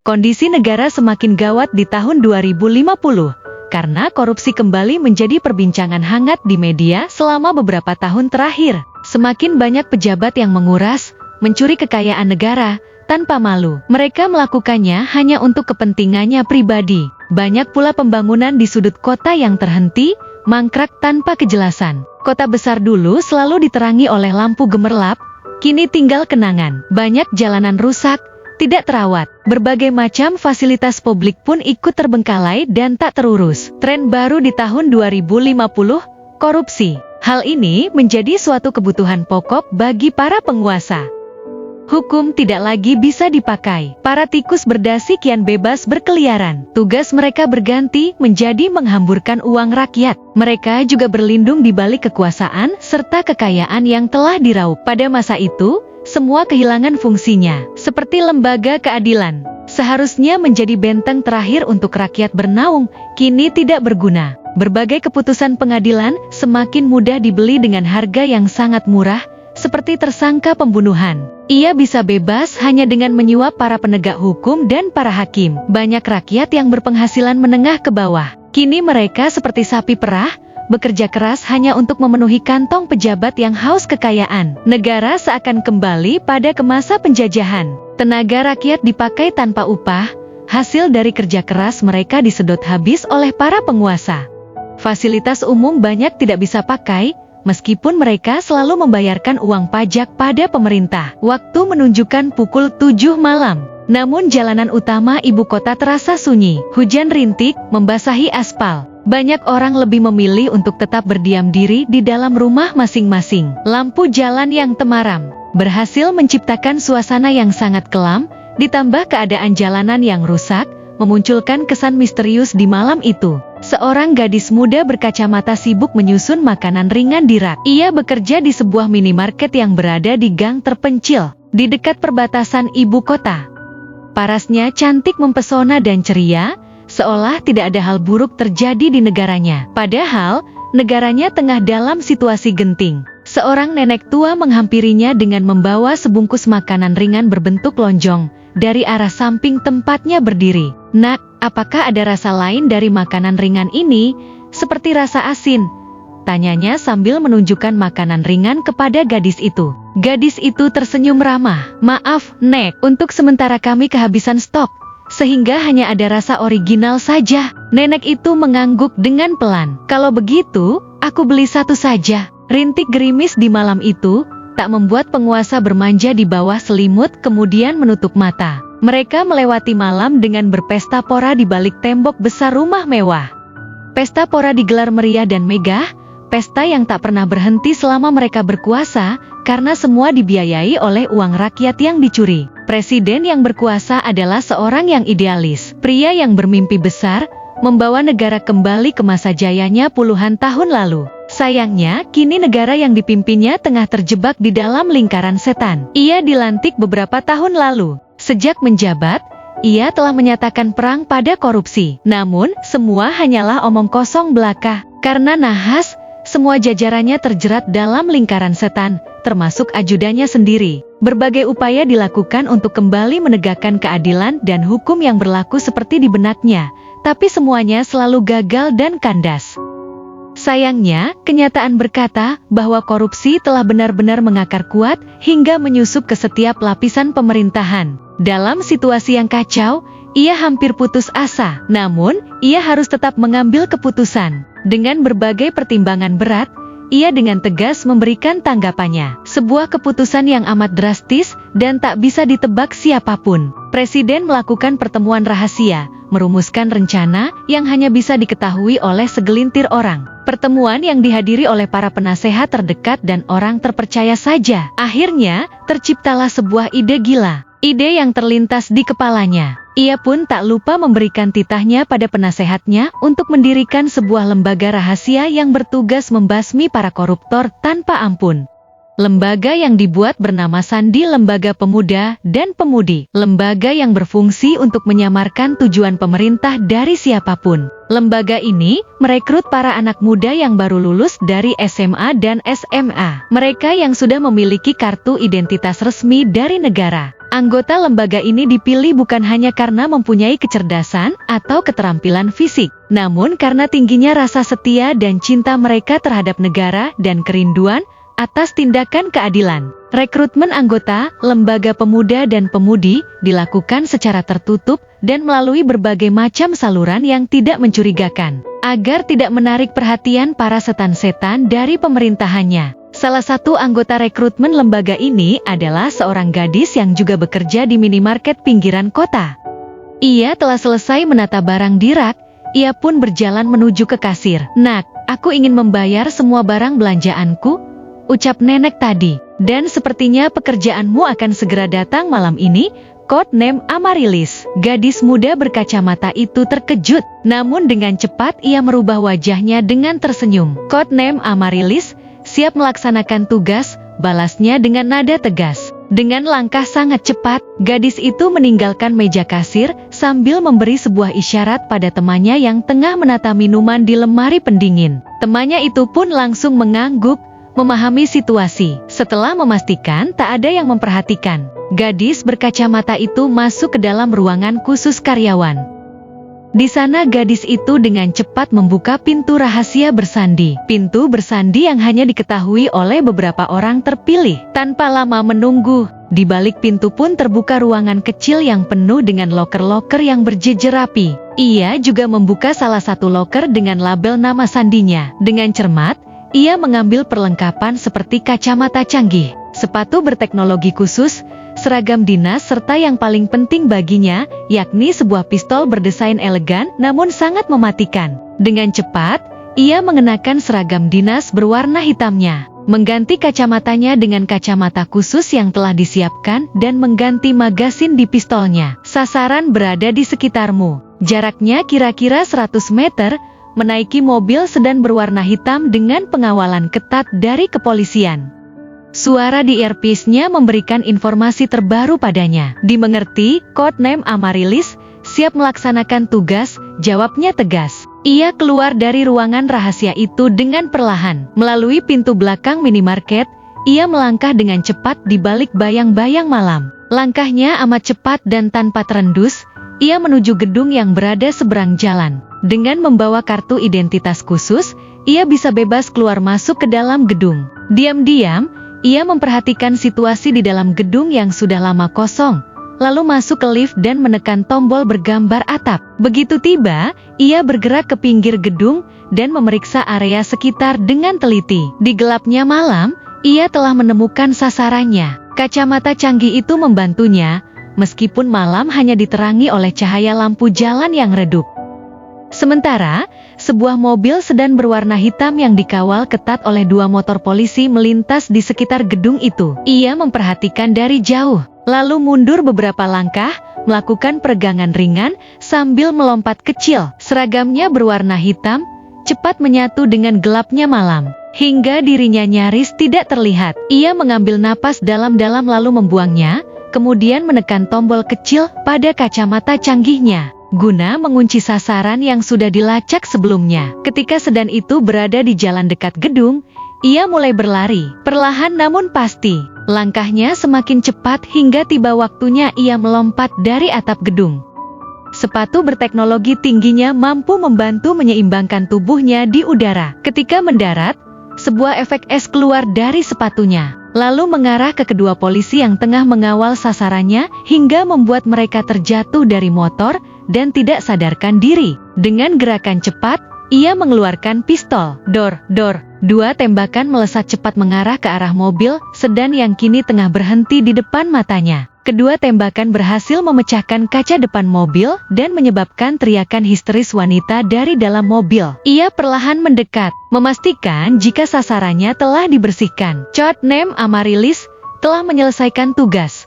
Kondisi negara semakin gawat di tahun 2050, karena korupsi kembali menjadi perbincangan hangat di media selama beberapa tahun terakhir. Semakin banyak pejabat yang menguras, mencuri kekayaan negara, tanpa malu. Mereka melakukannya hanya untuk kepentingannya pribadi. Banyak pula pembangunan di sudut kota yang terhenti, mangkrak tanpa kejelasan. Kota besar dulu selalu diterangi oleh lampu gemerlap, kini tinggal kenangan. Banyak jalanan rusak, tidak terawat. Berbagai macam fasilitas publik pun ikut terbengkalai dan tak terurus. Tren baru di tahun 2050, korupsi. Hal ini menjadi suatu kebutuhan pokok bagi para penguasa. Hukum tidak lagi bisa dipakai. Para tikus berdasi kian bebas berkeliaran. Tugas mereka berganti menjadi menghamburkan uang rakyat. Mereka juga berlindung di balik kekuasaan serta kekayaan yang telah diraup. Pada masa itu, semua kehilangan fungsinya, seperti lembaga keadilan. Seharusnya menjadi benteng terakhir untuk rakyat bernaung, kini tidak berguna. Berbagai keputusan pengadilan semakin mudah dibeli dengan harga yang sangat murah, seperti tersangka pembunuhan. Ia bisa bebas hanya dengan menyuap para penegak hukum dan para hakim. Banyak rakyat yang berpenghasilan menengah ke bawah. Kini mereka seperti sapi perah, bekerja keras hanya untuk memenuhi kantong pejabat yang haus kekayaan. Negara seakan kembali pada masa penjajahan. Tenaga rakyat dipakai tanpa upah, hasil dari kerja keras mereka disedot habis oleh para penguasa. Fasilitas umum banyak tidak bisa pakai, meskipun mereka selalu membayarkan uang pajak pada pemerintah. Waktu menunjukkan pukul 7 malam. Namun jalanan utama ibu kota terasa sunyi. Hujan rintik membasahi aspal. Banyak orang lebih memilih untuk tetap berdiam diri di dalam rumah masing-masing. Lampu jalan yang temaram berhasil menciptakan suasana yang sangat kelam, ditambah keadaan jalanan yang rusak, memunculkan kesan misterius di malam itu. Seorang gadis muda berkacamata sibuk menyusun makanan ringan di rak. Ia bekerja di sebuah minimarket yang berada di gang terpencil, di dekat perbatasan ibu kota. Parasnya cantik mempesona dan ceria, seolah tidak ada hal buruk terjadi di negaranya. Padahal, negaranya tengah dalam situasi genting. Seorang nenek tua menghampirinya dengan membawa sebungkus makanan ringan berbentuk lonjong, dari arah samping tempatnya berdiri. "Nak, apakah ada rasa lain dari makanan ringan ini? Seperti rasa asin?" tanyanya sambil menunjukkan makanan ringan kepada gadis itu. Gadis itu tersenyum ramah. "Maaf, Nek, untuk sementara kami kehabisan stok, sehingga hanya ada rasa original saja." Nenek itu mengangguk dengan pelan. "Kalau begitu, aku beli satu saja." Rintik gerimis di malam itu tak membuat penguasa bermanja di bawah selimut kemudian menutup mata. Mereka melewati malam dengan berpesta pora di balik tembok besar rumah mewah. Pesta pora digelar meriah dan megah, pesta yang tak pernah berhenti selama mereka berkuasa, karena semua dibiayai oleh uang rakyat yang dicuri. Presiden yang berkuasa adalah seorang yang idealis, pria yang bermimpi besar, membawa negara kembali ke masa jayanya puluhan tahun lalu. Sayangnya, kini negara yang dipimpinnya tengah terjebak di dalam lingkaran setan. Ia dilantik beberapa tahun lalu. Sejak menjabat, ia telah menyatakan perang pada korupsi. Namun, semua hanyalah omong kosong belaka. Karena nahas, semua jajarannya terjerat dalam lingkaran setan, termasuk ajudannya sendiri. Berbagai upaya dilakukan untuk kembali menegakkan keadilan dan hukum yang berlaku seperti di benaknya, tapi semuanya selalu gagal dan kandas. Sayangnya, kenyataan berkata bahwa korupsi telah benar-benar mengakar kuat hingga menyusup ke setiap lapisan pemerintahan. Dalam situasi yang kacau, ia hampir putus asa. Namun, ia harus tetap mengambil keputusan. Dengan berbagai pertimbangan berat, ia dengan tegas memberikan tanggapannya. Sebuah keputusan yang amat drastis dan tak bisa ditebak siapapun. Presiden melakukan pertemuan rahasia, merumuskan rencana yang hanya bisa diketahui oleh segelintir orang. Pertemuan yang dihadiri oleh para penasehat terdekat dan orang terpercaya saja. Akhirnya, terciptalah sebuah ide gila. Ide yang terlintas di kepalanya. Ia pun tak lupa memberikan titahnya pada penasehatnya untuk mendirikan sebuah lembaga rahasia yang bertugas membasmi para koruptor tanpa ampun. Lembaga yang dibuat bernama Sandi Lembaga Pemuda dan Pemudi. Lembaga yang berfungsi untuk menyamarkan tujuan pemerintah dari siapapun. Lembaga ini merekrut para anak muda yang baru lulus dari SMA dan SMA. Mereka yang sudah memiliki kartu identitas resmi dari negara. Anggota lembaga ini dipilih bukan hanya karena mempunyai kecerdasan atau keterampilan fisik, namun karena tingginya rasa setia dan cinta mereka terhadap negara dan kerinduan atas tindakan keadilan. Rekrutmen anggota Lembaga Pemuda dan Pemudi dilakukan secara tertutup dan melalui berbagai macam saluran yang tidak mencurigakan, agar tidak menarik perhatian para setan-setan dari pemerintahannya. Salah satu anggota rekrutmen lembaga ini adalah seorang gadis yang juga bekerja di minimarket pinggiran kota. Ia telah selesai menata barang di rak, ia pun berjalan menuju ke kasir. "Nak, aku ingin membayar semua barang belanjaanku," ucap nenek tadi. "Dan sepertinya pekerjaanmu akan segera datang malam ini." Codename Amarilis. Gadis muda berkacamata itu terkejut, namun dengan cepat ia merubah wajahnya dengan tersenyum. "Codename Amarilis, siap melaksanakan tugas," balasnya dengan nada tegas. Dengan langkah sangat cepat, gadis itu meninggalkan meja kasir sambil memberi sebuah isyarat pada temannya yang tengah menata minuman di lemari pendingin. Temannya itu pun langsung mengangguk, memahami situasi. Setelah memastikan tak ada yang memperhatikan, gadis berkacamata itu masuk ke dalam ruangan khusus karyawan. Di sana gadis itu dengan cepat membuka pintu rahasia bersandi. Pintu bersandi yang hanya diketahui oleh beberapa orang terpilih. Tanpa lama menunggu, di balik pintu pun terbuka ruangan kecil yang penuh dengan loker-loker yang berjejer rapi. Ia juga membuka salah satu loker dengan label nama sandinya. Dengan cermat, ia mengambil perlengkapan seperti kacamata canggih, sepatu berteknologi khusus, seragam dinas serta yang paling penting baginya, yakni sebuah pistol berdesain elegan namun sangat mematikan. Dengan cepat, ia mengenakan seragam dinas berwarna hitamnya, mengganti kacamatanya dengan kacamata khusus yang telah disiapkan dan mengganti magasin di pistolnya. Sasaran berada di sekitarmu. Jaraknya kira-kira 100 meter, menaiki mobil sedan berwarna hitam dengan pengawalan ketat dari kepolisian. Suara di earpiece-nya memberikan informasi terbaru padanya. "Dimengerti, codename Amarilis, siap melaksanakan tugas," jawabnya tegas. Ia keluar dari ruangan rahasia itu dengan perlahan. Melalui pintu belakang minimarket, ia melangkah dengan cepat di balik bayang-bayang malam. Langkahnya amat cepat dan tanpa terendus, ia menuju gedung yang berada seberang jalan. Dengan membawa kartu identitas khusus, ia bisa bebas keluar masuk ke dalam gedung. Diam-diam, ia memperhatikan situasi di dalam gedung yang sudah lama kosong, lalu masuk ke lift dan menekan tombol bergambar atap. Begitu tiba, ia bergerak ke pinggir gedung dan memeriksa area sekitar dengan teliti. Di gelapnya malam, ia telah menemukan sasarannya. Kacamata canggih itu membantunya, meskipun malam hanya diterangi oleh cahaya lampu jalan yang redup. Sementara, sebuah mobil sedan berwarna hitam yang dikawal ketat oleh 2 motor polisi melintas di sekitar gedung itu. Ia memperhatikan dari jauh, lalu mundur beberapa langkah, melakukan peregangan ringan sambil melompat kecil. Seragamnya berwarna hitam, cepat menyatu dengan gelapnya malam, hingga dirinya nyaris tidak terlihat. Ia mengambil napas dalam-dalam lalu membuangnya, kemudian menekan tombol kecil pada kacamata canggihnya, guna mengunci sasaran yang sudah dilacak sebelumnya. Ketika sedan itu berada di jalan dekat gedung, ia mulai berlari, perlahan namun pasti. Langkahnya semakin cepat hingga tiba waktunya ia melompat dari atap gedung. Sepatu berteknologi tingginya mampu membantu menyeimbangkan tubuhnya di udara. Ketika mendarat, sebuah efek es keluar dari sepatunya, lalu mengarah ke kedua polisi yang tengah mengawal sasarannya hingga membuat mereka terjatuh dari motor dan tidak sadarkan diri. Dengan gerakan cepat, ia mengeluarkan pistol. Dor. 2 tembakan melesat cepat mengarah ke arah mobil sedan yang kini tengah berhenti di depan matanya. Kedua tembakan berhasil memecahkan kaca depan mobil dan menyebabkan teriakan histeris wanita dari dalam mobil. Ia perlahan mendekat, memastikan jika sasarannya telah dibersihkan. Codename Amarilis telah menyelesaikan tugas.